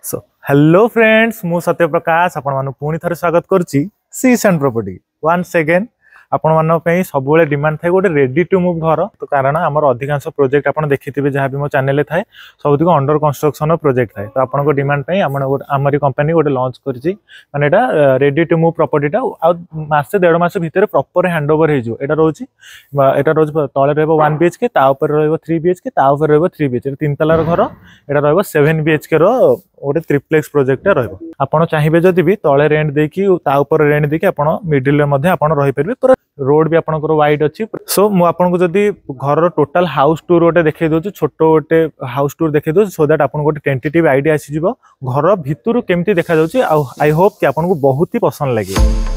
So hello friends मु सत्य प्रकाश आपण मानु पुणी थरे स्वागत करछि सीस एंड प्रॉपर्टी वन्स अगेन आपण मानो पे सब डिमांड थाए गोटे रेडी टू मूव घर तो कारण आमर अधिकांश प्रोजेक्ट आप देखिथे जहाँ भी मो चैनल थाए सब अंडर कंस्ट्रक्शन प्रोजेक्ट थाए तो आपन डिमांड आमरी कंपनी गोटे लॉन्च करछि माने एटा रेडी टू मूव प्रॉपर्टीटा आ मासे 1.5 मास भितर प्रॉपर हैंडओवर हे जो एटा रोची तले रहबो 1 बीएचके ता ऊपर रहबो 3 बीएचके ता ऊपर रहबो 3 बीएचके तीन तलार घर एटा रहबो 7 बीएचके रो गोटे ट्रिप्लेक्स प्रोजेक्ट रहबो आपण चाहिबे जदि भी तले रेंट देकी ता ऊपर रेंट देकी आपण मिडिल रे मध्ये आपण रहि परबे पर रोड भी आपनकर वाइड अच्छी सो मु आपनको जदि घर टोटल हाउस टूर गोटे देखै दउ छोट गोटे हाउस टूर देखै दउ सो दैट आपन गोटे टेंटेटिव आईडिया आसी जिवो घर भितरु केमती देखा जाउची आई होप कि आपनको बहुत ही पसंद लागे।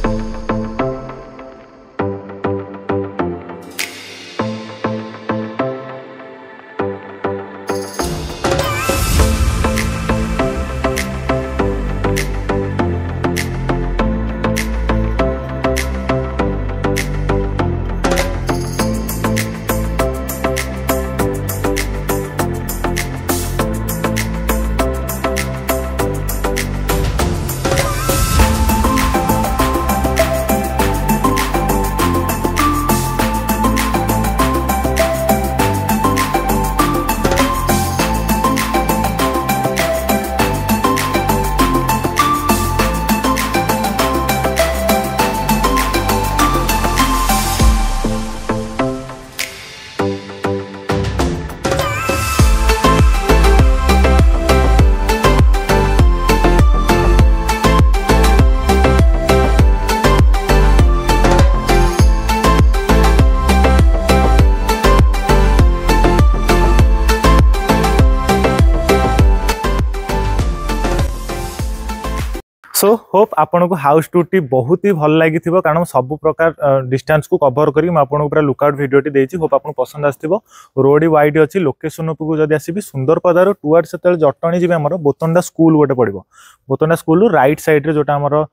सो होप आपन को हाउस टूर टी बहुत ही भल लगी कारण सब प्रकार डिस्टेंस को कवर करी आपको पूरा लुकआउट वीडियो टी देछि होप आपन पसंद आस्थिबो रोड वाइड अछि लोकेशन को जदी आसीबी सुंदर पदार टुवर्ड सेतल जटणी जिबे हमर बोतंडा स्कूल गोटे पड़िबो बोतंडा स्कूल राइट साइड रे जोटा हमर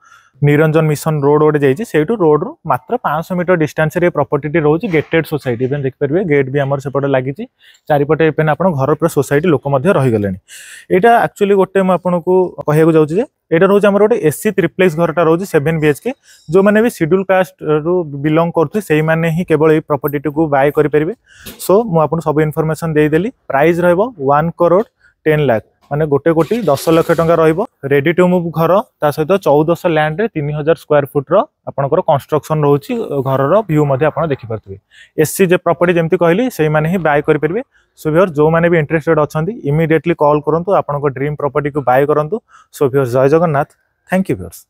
निरंजन मिशन रोड गोटे जाइए सेठू रोड रू मात्र 500 मीटर डिस्टेंस रे प्रॉपर्टी रोज गेटेड सोसाइटी इवेन देख पारे गेट भी आमर सेपटे लगी चारिपटे इवेन आप घर पूरा सोसाइटी लोक रहीगले यहाँ एक्चुअली गोटे मुझे कहूँ जाऊँगी एटा रोज आमर गोटे एसी ट्रिप्लेक्स घरटा रोज 7 बीएचके जो मैंने भी शेड्यूल कास्ट रु बिलोंग करते से मैंने ही केवल प्रॉपर्टी को बाय करेंगे सो मुझे सब इनफॉरमेशन देदेली प्राइस रहिबो 1 करोड़ 10 लाख माने 1 कोटी 10 लाख टंका रहिबो रेडी टू मूव घर ता सहित 1400 लैंड रे 3000 स्क्वायर फुट रो आपनकर कंस्ट्रक्शन रहउची घर रो व्यू मध्ये आपण देखि परथबे एससी जे प्रॉपर्टी जेमति कहली सेही माने ही बाय करि परबे सो व्यूअर जो माने भी इंटरेस्टेड अछंती इमीडिएटली कॉल करंतु आपनकर ड्रीम प्रॉपर्टी को बाय करंतु सो व्यूअर जय जगन्नाथ थैंक यू व्यूअर्स।